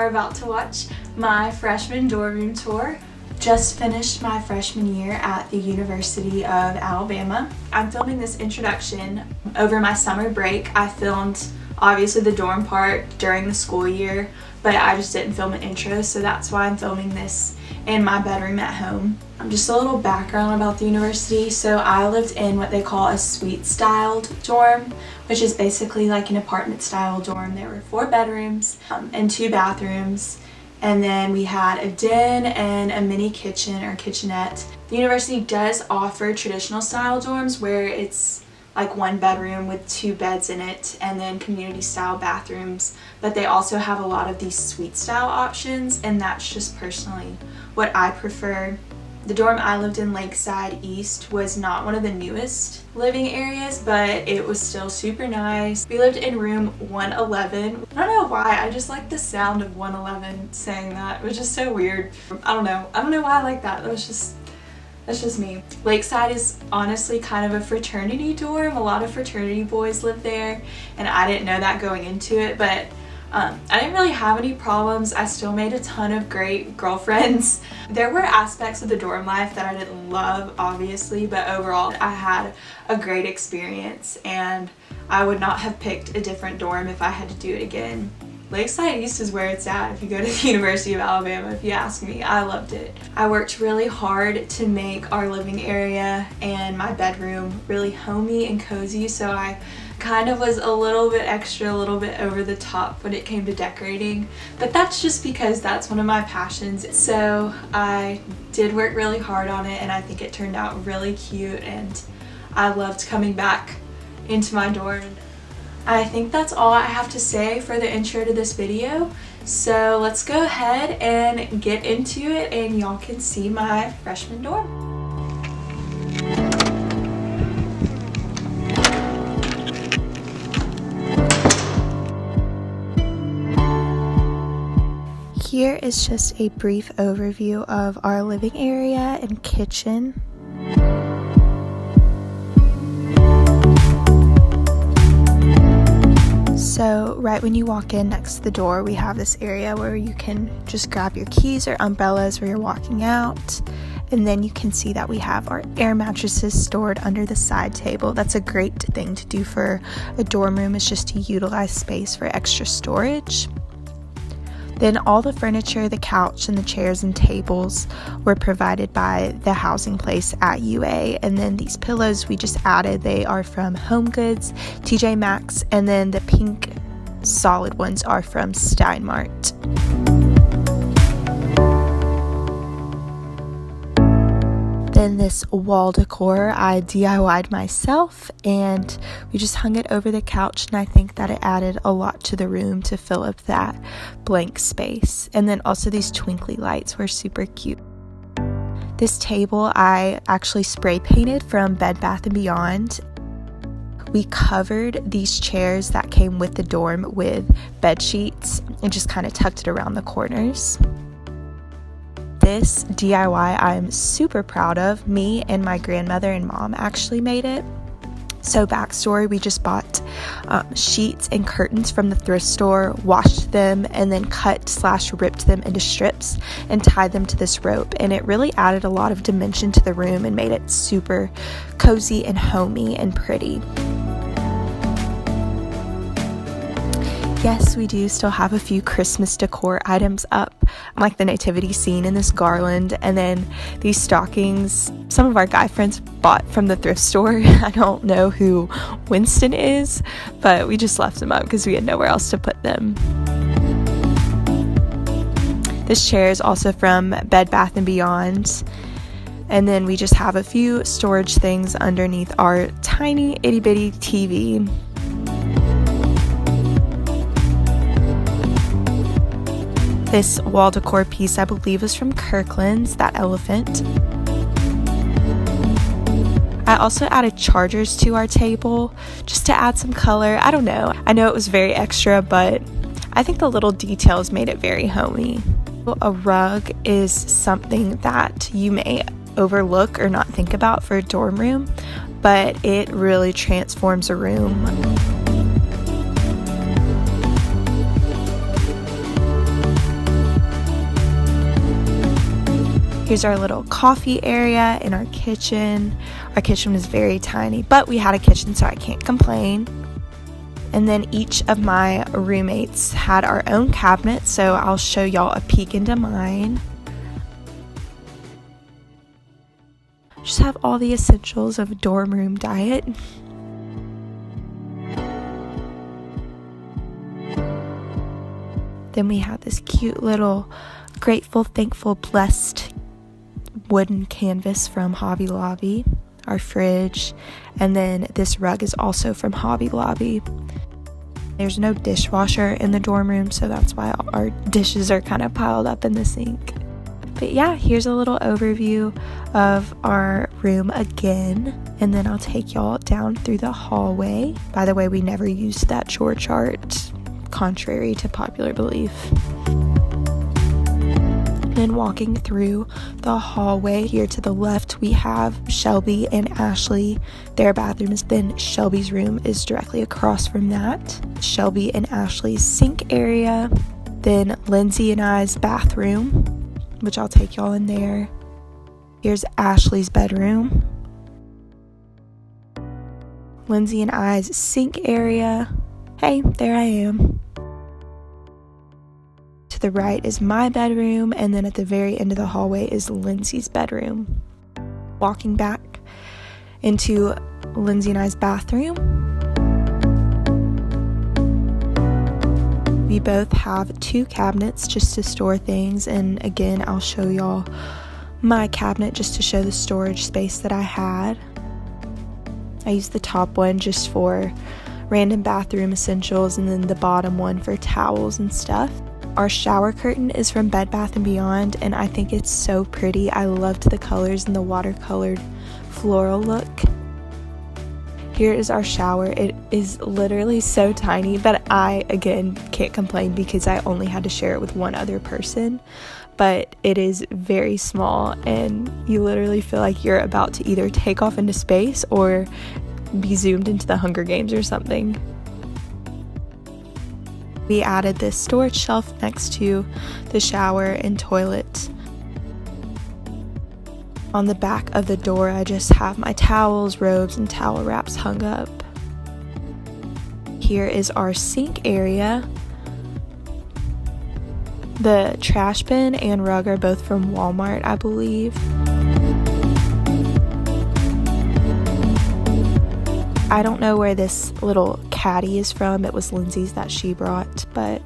about to watch my freshman dorm room tour. Just finished my freshman year at the University of Alabama. I'm filming this introduction over my summer break. I filmed obviously the dorm part during the school year, but I just didn't film an intro, so that's why I'm filming this in my bedroom at home. Just a little background about the university. So I lived in what they call a suite styled dorm, which is basically like an apartment style dorm. There were 4 bedrooms and 2 bathrooms, and then we had a den and a mini kitchen or kitchenette. The university does offer traditional style dorms where it's like 1 bedroom with 2 beds in it and then community style bathrooms, but they also have a lot of these suite style options, and that's just personally what I prefer. The dorm I lived in, Lakeside East, was not one of the newest living areas, but it was still super nice. We lived in room 111. I don't know why, I just like the sound of 111 saying that. It was just so weird. I don't know why I like that. That's just me. Lakeside is honestly kind of a fraternity dorm. A lot of fraternity boys live there, and I didn't know that going into it, but I didn't really have any problems. I still made a ton of great girlfriends. There were aspects of the dorm life that I didn't love, obviously, but overall I had a great experience, and I would not have picked a different dorm if I had to do it again. Lakeside East is where it's at if you go to the University of Alabama, if you ask me. I loved it. I worked really hard to make our living area and my bedroom really homey and cozy, so I kind of was a little bit extra, a little bit over the top when it came to decorating, but that's just because that's one of my passions. So I did work really hard on it, and I think it turned out really cute, and I loved coming back into my dorm. I think that's all I have to say for the intro to this video, so let's go ahead and get into it and y'all can see my freshman dorm. Here is just a brief overview of our living area and kitchen. So right when you walk in, next to the door, we have this area where you can just grab your keys or umbrellas where you're walking out. And then you can see that we have our air mattresses stored under the side table. That's a great thing to do for a dorm room, is just to utilize space for extra storage. Then all the furniture, the couch, and the chairs and tables were provided by the housing place at UA. And then these pillows we just added, they are from Home Goods, TJ Maxx, and then the pink solid ones are from Steinmart. Then this wall decor I DIY'd myself, and we just hung it over the couch, and I think that it added a lot to the room to fill up that blank space. And then also these twinkly lights were super cute. This table I actually spray painted from Bed Bath & Beyond. We covered these chairs that came with the dorm with bed sheets and just kind of tucked it around the corners. This DIY I'm super proud of. Me and my grandmother and mom actually made it. So backstory, we just bought sheets and curtains from the thrift store, washed them, and then cut/ripped them into strips and tied them to this rope. And it really added a lot of dimension to the room and made it super cozy and homey and pretty. Yes, we do still have a few Christmas decor items up, like the nativity scene and this garland, and then these stockings some of our guy friends bought from the thrift store. I don't know who Winston is, but we just left them up because we had nowhere else to put them. This chair is also from Bed Bath & Beyond. And then we just have a few storage things underneath our tiny itty bitty TV. This wall decor piece, I believe, is from Kirkland's, that elephant. I also added chargers to our table just to add some color. I don't know. I know it was very extra, but I think the little details made it very homey. A rug is something that you may overlook or not think about for a dorm room, but it really transforms a room. Here's our little coffee area in our kitchen. Our kitchen was very tiny, but we had a kitchen, so I can't complain. And then each of my roommates had our own cabinet, so I'll show y'all a peek into mine. Just have all the essentials of a dorm room diet. Then we have this cute little grateful, thankful, blessed wooden canvas from Hobby Lobby, our fridge, and then this rug is also from Hobby Lobby. There's no dishwasher in the dorm room, so that's why our dishes are kind of piled up in the sink. But yeah, here's a little overview of our room again, and then I'll take y'all down through the hallway. By the way, we never used that chore chart, contrary to popular belief. Then walking through the hallway, here to the left we have Shelby and Ashley, their bathrooms. Then Shelby's room is directly across from that. Shelby and Ashley's sink area. Then Lindsay and I's bathroom, which I'll take y'all in there. Here's Ashley's bedroom. Lindsay and I's sink area. Hey, there I am. To the right is my bedroom, and then at the very end of the hallway is Lindsay's bedroom. Walking back into Lindsay and I's bathroom. We both have 2 cabinets just to store things, and again, I'll show y'all my cabinet just to show the storage space that I had. I used the top one just for random bathroom essentials, and then the bottom one for towels and stuff. Our shower curtain is from Bed Bath & Beyond, and I think it's so pretty. I loved the colors and the watercolored floral look. Here is our shower. It is literally so tiny, but I, again, can't complain because I only had to share it with one other person. But it is very small, and you literally feel like you're about to either take off into space or be zoomed into the Hunger Games or something. We added this storage shelf next to the shower and toilet. On the back of the door, I just have my towels, robes, and towel wraps hung up. Here is our sink area. The trash bin and rug are both from Walmart, I believe. I don't know where this little caddy is from. It was Lindsay's that she brought, but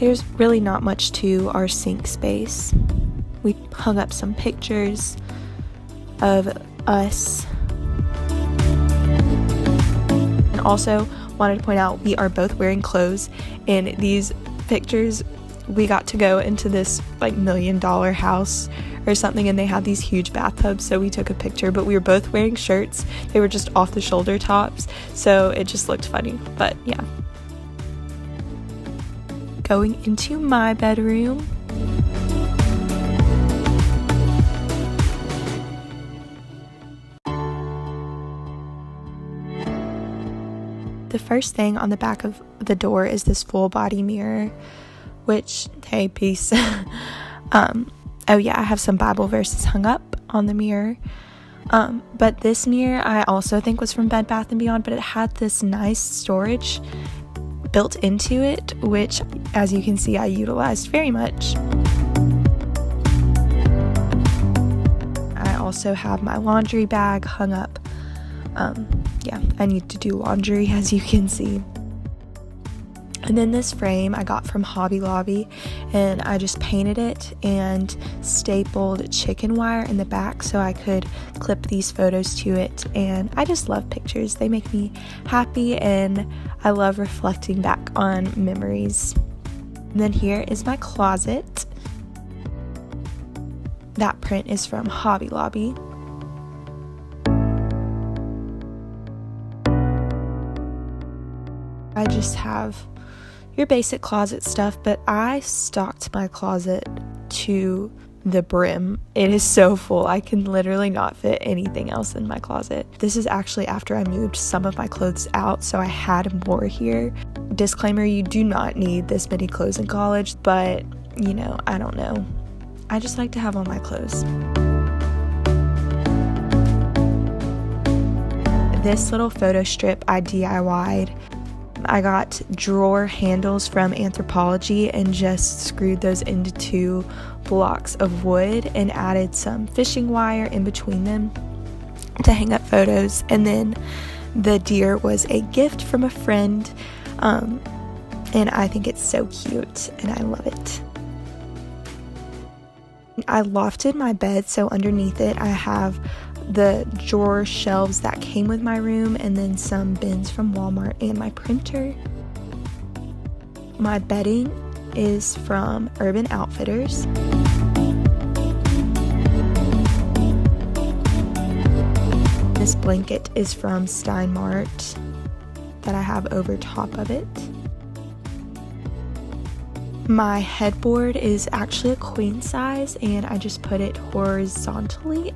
there's really not much to our sink space. We hung up some pictures of us. And also wanted to point out we are both wearing clothes. In these pictures, we got to go into this like $1 million house or something, and they had these huge bathtubs, so we took a picture, but we were both wearing shirts. They were just off the shoulder tops, so it just looked funny. But yeah. Going into my bedroom. The first thing on the back of the door is this full body mirror, which, hey, peace. Oh yeah, I have some Bible verses hung up on the mirror. But this mirror I also think was from Bed Bath & Beyond, but it had this nice storage built into it, which, as you can see, I utilized very much. I also have my laundry bag hung up. Yeah, I need to do laundry, as you can see. And then this frame I got from Hobby Lobby, and I just painted it and stapled chicken wire in the back so I could clip these photos to it. And I just love pictures. They make me happy, and I love reflecting back on memories. And then here is my closet. That print is from Hobby Lobby. I just have your basic closet stuff, but I stocked my closet to the brim. It is so full. I can literally not fit anything else in my closet. This is actually after I moved some of my clothes out, so I had more here. Disclaimer, you do not need this many clothes in college, but you know, I don't know. I just like to have all my clothes. This little photo strip I DIY'd. I got drawer handles from Anthropologie and just screwed those into 2 blocks of wood and added some fishing wire in between them to hang up photos. And then the deer was a gift from a friend, and I think it's so cute and I love it. I lofted my bed, so underneath it I have the drawer shelves that came with my room, and then some bins from Walmart and my printer. My bedding is from Urban Outfitters. This blanket is from Stein Mart that I have over top of it. My headboard is actually a queen size, and I just put it horizontally.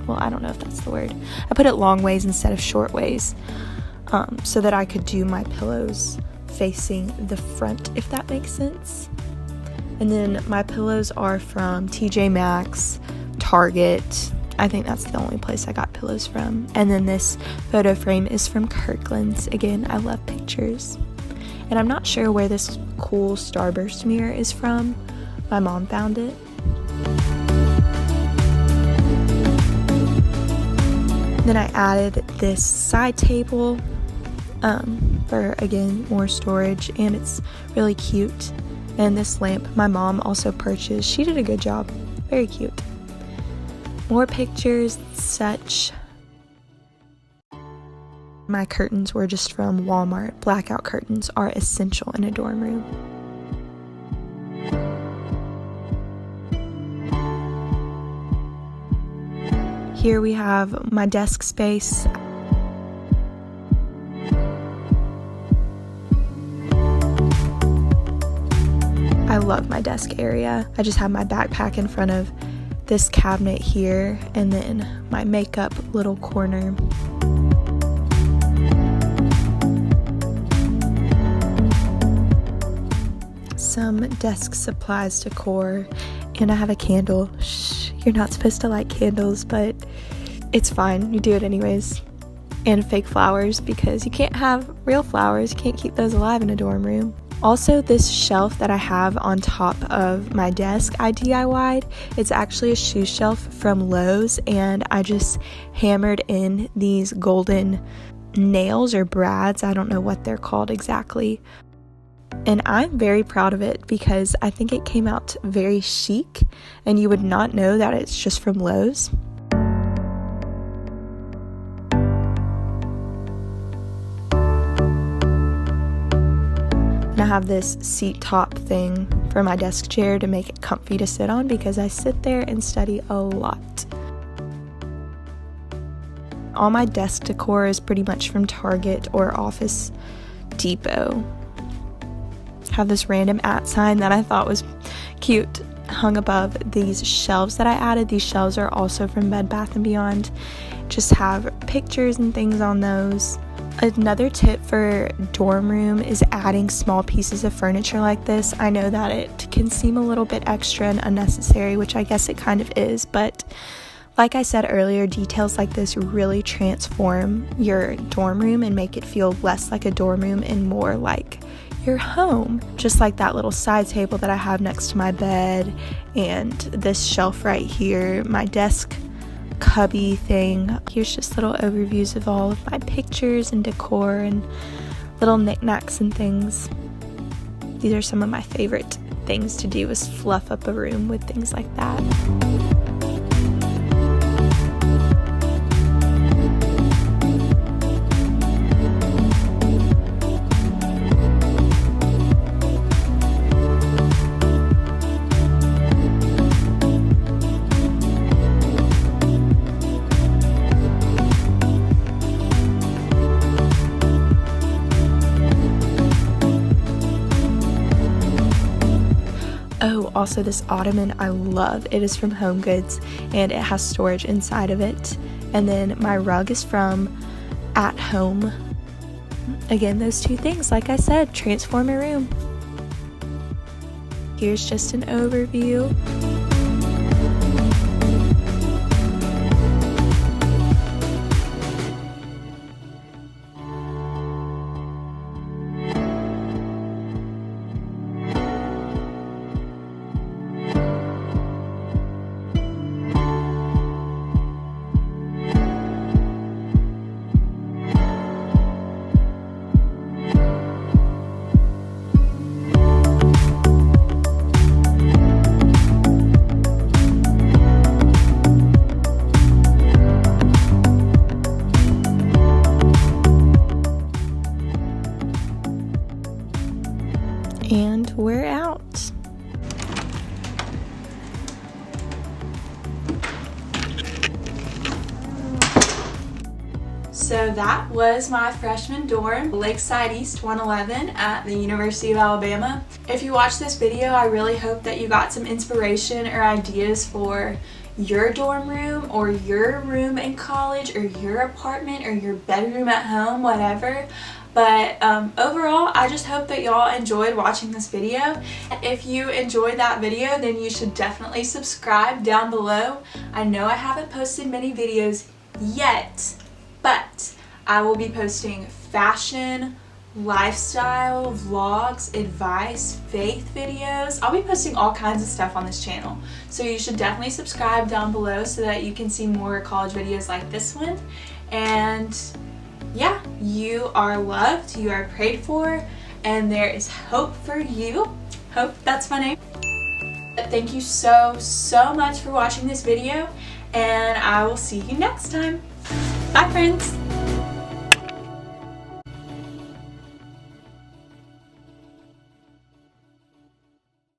Well, I don't know if that's the word. I put it long ways instead of short ways, so that I could do my pillows facing the front, if that makes sense. And then my pillows are from TJ Maxx, Target. I think that's the only place I got pillows from. And then this photo frame is from Kirkland's. Again, I love pictures. And I'm not sure where this cool starburst mirror is from. My mom found it. Then I added this side table for, again, more storage, and it's really cute. And this lamp my mom also purchased. She did a good job. Very cute. More pictures, such. My curtains were just from Walmart. Blackout curtains are essential in a dorm room. Here we have my desk space. I love my desk area. I just have my backpack in front of this cabinet here, and then my makeup little corner. Some desk supplies decor, and I have a candle. Shh, you're not supposed to light candles, but it's fine, you do it anyways. And fake flowers, because you can't have real flowers, you can't keep those alive in a dorm room. Also, this shelf that I have on top of my desk I DIY'd. It's actually a shoe shelf from Lowe's, and I just hammered in these golden nails or brads. I don't know what they're called exactly. And I'm very proud of it because I think it came out very chic, and you would not know that it's just from Lowe's. And I have this seat top thing for my desk chair to make it comfy to sit on because I sit there and study a lot. All my desk decor is pretty much from Target or Office Depot. Have this random @ sign that I thought was cute hung above these shelves that I added. These shelves are also from Bed Bath & Beyond. Just have pictures and things on those. Another tip for dorm room is adding small pieces of furniture like this. I know that it can seem a little bit extra and unnecessary, which I guess it kind of is, but like I said earlier, details like this really transform your dorm room and make it feel less like a dorm room and more like your home. Just like that little side table that I have next to my bed, and this shelf right here, my desk cubby thing. Here's just little overviews of all of my pictures and decor and little knickknacks and things. These are some of my favorite things to do, is fluff up a room with things like that. Oh, also this ottoman I love. It is from Home Goods and it has storage inside of it. And then my rug is from At Home. Again, those two things, like I said, transform a room. Here's just an overview. And we're out. So that was my freshman dorm, Lakeside East 111 at the University of Alabama. If you watched this video, I really hope that you got some inspiration or ideas for your dorm room or your room in college or your apartment or your bedroom at home, whatever. But overall, I just hope that y'all enjoyed watching this video. If you enjoyed that video, then you should definitely subscribe down below. I know I haven't posted many videos yet, but I will be posting fashion, lifestyle, vlogs, advice, faith videos. I'll be posting all kinds of stuff on this channel. So you should definitely subscribe down below so that you can see more college videos like this one. And yeah, you are loved, you are prayed for, and there is hope for you. Hope, that's my name. Thank you so much for watching this video, and I will see you next time. Bye, friends.